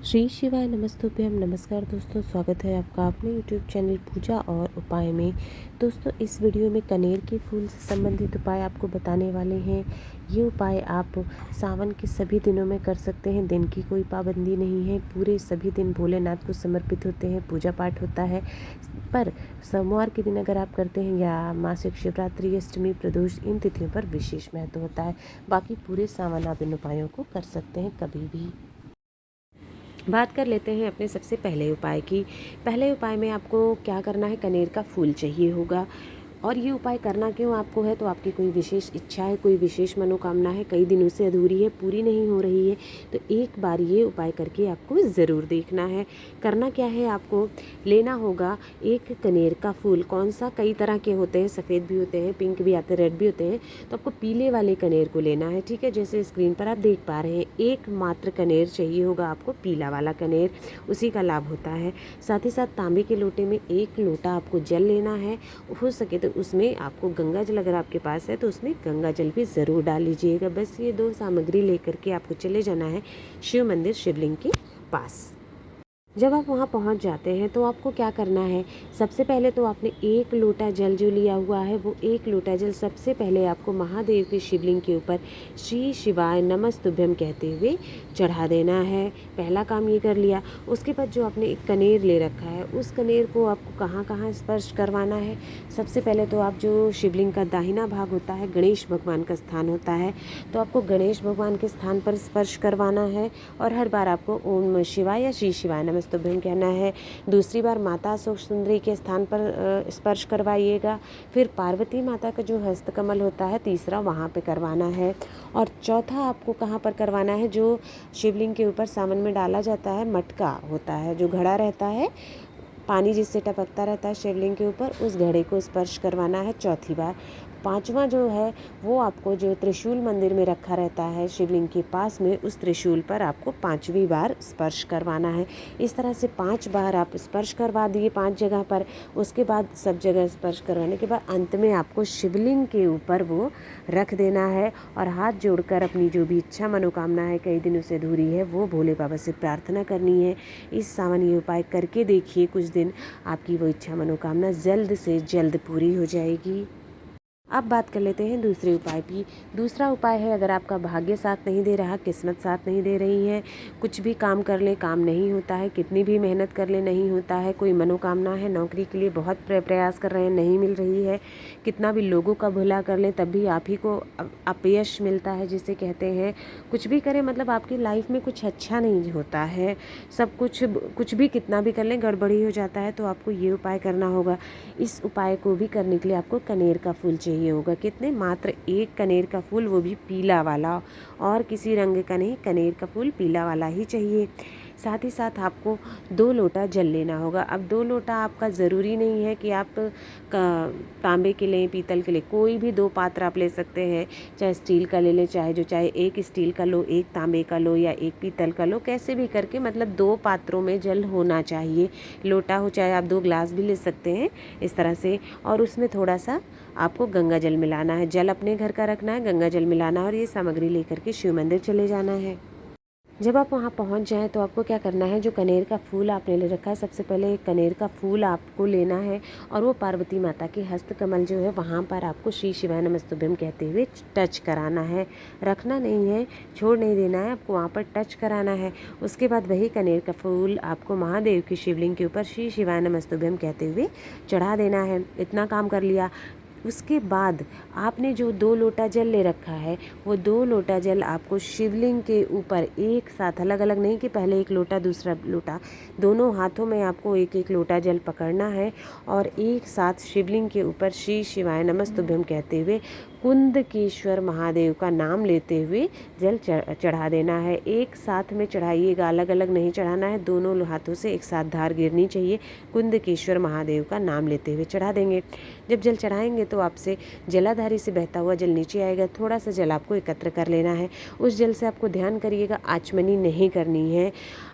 श्री शिवाय नमस्तुभ्यम। नमस्कार दोस्तों, स्वागत है आपका अपने यूट्यूब चैनल पूजा और उपाय में। दोस्तों, इस वीडियो में कनेर के फूल से संबंधित उपाय आपको बताने वाले हैं। ये उपाय आप सावन के सभी दिनों में कर सकते हैं। दिन की कोई पाबंदी नहीं है। पूरे सभी दिन भोलेनाथ को समर्पित होते हैं, पूजा पाठ होता है। पर सोमवार के दिन अगर आप करते हैं या मासिक शिवरात्रि, अष्टमी, प्रदोष, इन तिथियों पर विशेष महत्व होता है। बाकी पूरे सावन आप इन उपायों को कर सकते हैं कभी भी। बात कर लेते हैं अपने सबसे पहले उपाय की। पहले उपाय में आपको क्या करना है, कनेर का फूल चाहिए होगा। और ये उपाय करना क्यों आपको है, तो आपकी कोई विशेष इच्छा है, कोई विशेष मनोकामना है, कई दिनों से अधूरी है, पूरी नहीं हो रही है, तो एक बार ये उपाय करके आपको ज़रूर देखना है। करना क्या है, आपको लेना होगा एक कनेर का फूल। कौन सा, कई तरह के होते हैं, सफ़ेद भी होते हैं, पिंक भी आते हैं, रेड भी होते हैं। तो आपको पीले वाले कनेर को लेना है, ठीक है। जैसे स्क्रीन पर आप देख पा रहे हैं, एक मात्र कनेर चाहिए होगा आपको, पीला वाला कनेर, उसी का लाभ होता है। साथ ही साथ तांबे के लोटे में 1 लोटा आपको जल लेना है। हो सके तो उसमें आपको गंगा जल, अगर आपके पास है तो उसमें गंगा जल भी ज़रूर डाल लीजिएगा। बस ये 2 सामग्री लेकर के आपको चले जाना है शिव मंदिर, शिवलिंग के पास। जब आप वहाँ पहुँच जाते हैं तो आपको क्या करना है, सबसे पहले तो आपने 1 लोटा जल जो लिया हुआ है, वो 1 लोटा जल सबसे पहले आपको महादेव के शिवलिंग के ऊपर श्री शिवाय नमस्तुभ्यम कहते हुए चढ़ा देना है। पहला काम ये कर लिया। उसके बाद जो आपने एक कनेर ले रखा है, उस कनेर को आपको कहाँ कहाँ स्पर्श करवाना है। सबसे पहले तो आप जो शिवलिंग का दाहिना भाग होता है, गणेश भगवान का स्थान होता है, तो आपको गणेश भगवान के स्थान पर स्पर्श करवाना है। और हर बार आपको ओम नमः शिवाय या श्री शिवाय नमस्तुभ्यम कहना है। दूसरी बार माता अशोक सुंदरी के स्थान पर स्पर्श करवाइएगा। फिर पार्वती माता का जो हस्तकमल होता है, तीसरा वहाँ पे करवाना है। और चौथा आपको कहाँ पर करवाना है, जो शिवलिंग के ऊपर सावन में डाला जाता है, मटका होता है, जो घड़ा रहता है, पानी जिससे टपकता रहता है शिवलिंग के ऊपर, उस घड़े को स्पर्श करवाना है चौथी बार। पांचवा जो है वो आपको जो त्रिशूल मंदिर में रखा रहता है शिवलिंग के पास में, उस त्रिशूल पर आपको 5वीं बार स्पर्श करवाना है। इस तरह से 5 बार आप स्पर्श करवा दिए 5 जगह पर। उसके बाद सब जगह स्पर्श करवाने के बाद अंत में आपको शिवलिंग के ऊपर वो रख देना है और हाथ जोड़कर अपनी जो भी इच्छा मनोकामना है, कई दिनों से अधूरी है, वो भोले बाबा से प्रार्थना करनी है। इस सावन ये उपाय करके देखिए, कुछ दिन आपकी वो इच्छा मनोकामना जल्द से जल्द पूरी हो जाएगी। अब बात कर लेते हैं दूसरे उपाय की। दूसरा उपाय है, अगर आपका भाग्य साथ नहीं दे रहा, किस्मत साथ नहीं दे रही है, कुछ भी काम कर ले काम नहीं होता है, कितनी भी मेहनत कर ले नहीं होता है, कोई मनोकामना है, नौकरी के लिए बहुत प्रयास कर रहे हैं, नहीं मिल रही है, कितना भी लोगों का भला कर ले तब भी आप ही को अपयश मिलता है जिसे कहते हैं। कुछ भी करें, मतलब आपकी लाइफ में कुछ अच्छा नहीं होता है, सब कुछ भी कितना भी कर लें गड़बड़ी हो जाता है। तो आपको ये उपाय करना होगा। इस उपाय को भी करने के लिए आपको कनेर का फूल चाहिए होगा। कितने, मात्र 1 कनेर का फूल, वो भी पीला वाला, और किसी रंग का नहीं, कनेर का फूल पीला वाला ही चाहिए। साथ ही साथ आपको 2 लोटा जल लेना होगा। अब 2 लोटा आपका ज़रूरी नहीं है कि आप तांबे के लें, पीतल के लें, कोई भी 2 पात्र आप ले सकते हैं। चाहे स्टील का ले लें, चाहे 1 स्टील का लो, 1 तांबे का लो या 1 पीतल का लो, कैसे भी करके, मतलब 2 पात्रों में जल होना चाहिए। लोटा हो, चाहे आप 2 ग्लास भी ले सकते हैं इस तरह से। और उसमें थोड़ा सा आपको गंगा जल मिलाना है। जल अपने घर का रखना है, गंगा जल मिलाना है, और ये सामग्री लेकर के शिव मंदिर चले जाना है। जब आप वहाँ पहुँच जाएं तो आपको क्या करना है, जो कनेर का फूल आपने ले रखा है, सबसे पहले एक कनेर का फूल आपको लेना है और वो पार्वती माता के हस्तकमल जो है वहाँ पर आपको श्री शिवाय नमस्तुभ्यम कहते हुए टच कराना है। रखना नहीं है, छोड़ नहीं देना है, आपको वहाँ पर टच कराना है। उसके बाद वही कनेर का फूल आपको महादेव की शिवलिंग के ऊपर श्री शिवाय नमस्तुभ्यम कहते हुए चढ़ा देना है। इतना काम कर लिया। उसके बाद आपने जो 2 लोटा जल ले रखा है, वो 2 लोटा जल आपको शिवलिंग के ऊपर एक साथ, अलग अलग नहीं कि पहले 1 लोटा दूसरा लोटा, दोनों हाथों में आपको 1 लोटा जल पकड़ना है और एक साथ शिवलिंग के ऊपर श्री शिवाय नमस्तुभ्यम कहते हुए कुंदकेश्वर महादेव का नाम लेते हुए जल चढ़ा देना है। एक साथ में चढ़ाइएगा, अलग अलग नहीं चढ़ाना है, दोनों हाथों से एक साथ धार गिरनी चाहिए। कुंदकेश्वर महादेव का नाम लेते हुए चढ़ा देंगे। जब जल चढ़ाएंगे तो आपसे जलाधारी से बहता हुआ जल नीचे आएगा। थोड़ा सा जल आपको एकत्र कर लेना है। उस जल से आपको ध्यान करिएगा आचमनी नहीं करनी है,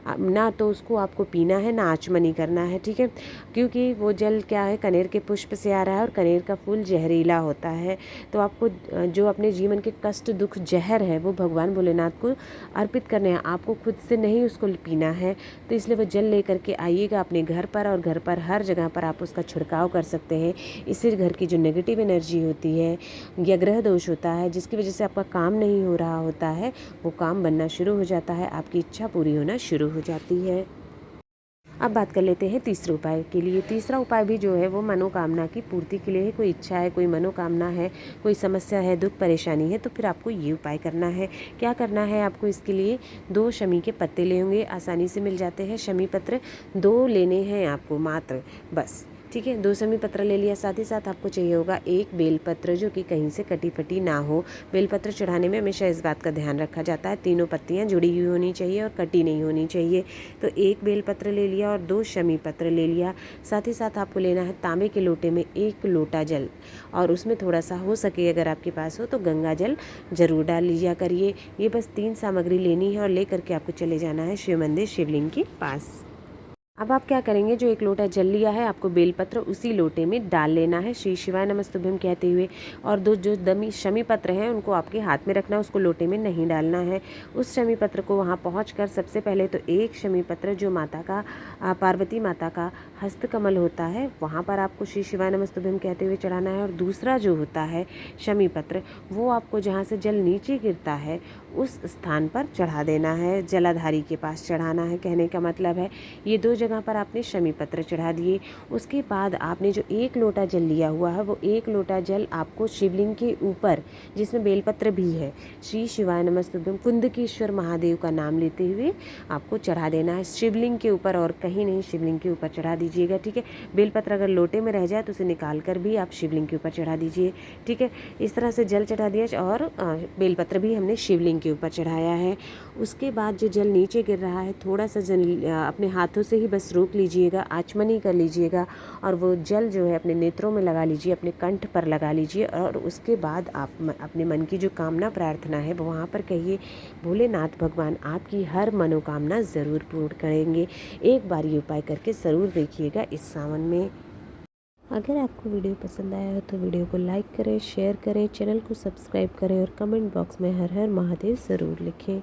ना तो उसको आपको पीना है ना आचमनी करना है, ठीक है। क्योंकि वो जल क्या है, कनेर के पुष्प से आ रहा है और कनेर का फूल जहरीला होता है। तो आपको जो अपने जीवन के कष्ट दुख जहर है वो भगवान भोलेनाथ को अर्पित करने हैं, आपको खुद से नहीं उसको पीना है। तो इसलिए वो जल लेकर के आइएगा अपने घर पर, और घर पर हर जगह पर आप उसका छिड़काव कर सकते हैं। इससे घर की जो नेगेटिव एनर्जी होती है या ग्रह दोष होता है जिसकी वजह से आपका काम नहीं हो रहा होता है, वो काम बनना शुरू हो जाता है, आपकी इच्छा पूरी होना शुरू हो जाती है। अब बात कर लेते हैं तीसरे उपाय के लिए। तीसरा उपाय भी जो है वो मनोकामना की पूर्ति के लिए है। कोई इच्छा है, कोई मनोकामना है, कोई समस्या है, दुख परेशानी है, तो फिर आपको ये उपाय करना है। क्या करना है आपको इसके लिए, 2 शमी के पत्ते ले होंगे, आसानी से मिल जाते हैं। शमी पत्र 2 लेने हैं आपको मात्र, बस, ठीक है। 2 शमी पत्र ले लिया। साथ ही साथ आपको चाहिए होगा 1 बेलपत्र जो कि कहीं से कटी फटी ना हो। बेलपत्र चढ़ाने में हमेशा इस बात का ध्यान रखा जाता है, तीनों पत्तियां जुड़ी हुई होनी चाहिए और कटी नहीं होनी चाहिए। तो 1 बेलपत्र ले लिया और 2 शमी पत्र ले लिया। साथ ही साथ आपको लेना है तांबे के लोटे में 1 लोटा जल, और उसमें थोड़ा सा हो सके अगर आपके पास हो तो गंगा जल जरूर डाल लीजिए करिए। ये बस 3 सामग्री लेनी है और ले करके आपको चले जाना है शिव मंदिर शिवलिंग के पास। अब आप क्या करेंगे, जो 1 लोटा जल लिया है आपको बेलपत्र उसी लोटे में डाल लेना है श्री शिवाय नमस्तुभ्यम कहते हुए, और 2 जो शमी पत्र हैं उनको आपके हाथ में रखना है, उसको लोटे में नहीं डालना है। उस शमी पत्र को वहाँ पहुँचकर सबसे पहले तो 1 शमी पत्र जो माता का पार्वती माता का हस्तकमल होता है वहाँ पर आपको श्री शिवाय नमस्तुभ्यम कहते हुए चढ़ाना है। और दूसरा जो होता है शमी पत्र, वो आपको जहाँ से जल नीचे गिरता है उस स्थान पर चढ़ा देना है, जलाधारी के पास चढ़ाना है। कहने का मतलब है ये 2 जगह पर आपने शमी पत्र चढ़ा दिए। उसके बाद आपने जो 1 लोटा जल लिया हुआ है वो 1 लोटा जल आपको शिवलिंग के ऊपर, जिसमें बेलपत्र भी है, श्री शिवाय नमस्तुभ्यम कुंदकेश्वर महादेव का नाम लेते हुए आपको चढ़ा देना है शिवलिंग के ऊपर, और कहीं नहीं, शिवलिंग के ऊपर चढ़ा दीजिएगा, ठीक है। बेलपत्र अगर लोटे में रह जाए तो उसे निकाल कर भी आप शिवलिंग के ऊपर चढ़ा दीजिए, ठीक है। इस तरह से जल चढ़ा दिया और बेलपत्र भी हमने शिवलिंग के ऊपर चढ़ाया है। उसके बाद जो जल नीचे गिर रहा है थोड़ा सा जल अपने हाथों से ही बस रोक लीजिएगा, आचमनी कर लीजिएगा, और वो जल जो है अपने नेत्रों में लगा लीजिए, अपने कंठ पर लगा लीजिए, और उसके बाद आप अपने मन की जो कामना प्रार्थना है वो वहाँ पर कहिए। भोलेनाथ भगवान आपकी हर मनोकामना ज़रूर पूर्ण करेंगे। एक बार ये उपाय करके ज़रूर देखिएगा इस सावन में। अगर आपको वीडियो पसंद आया हो तो वीडियो को लाइक करें, शेयर करें, चैनल को सब्सक्राइब करें और कमेंट बॉक्स में हर हर महादेव ज़रूर लिखें।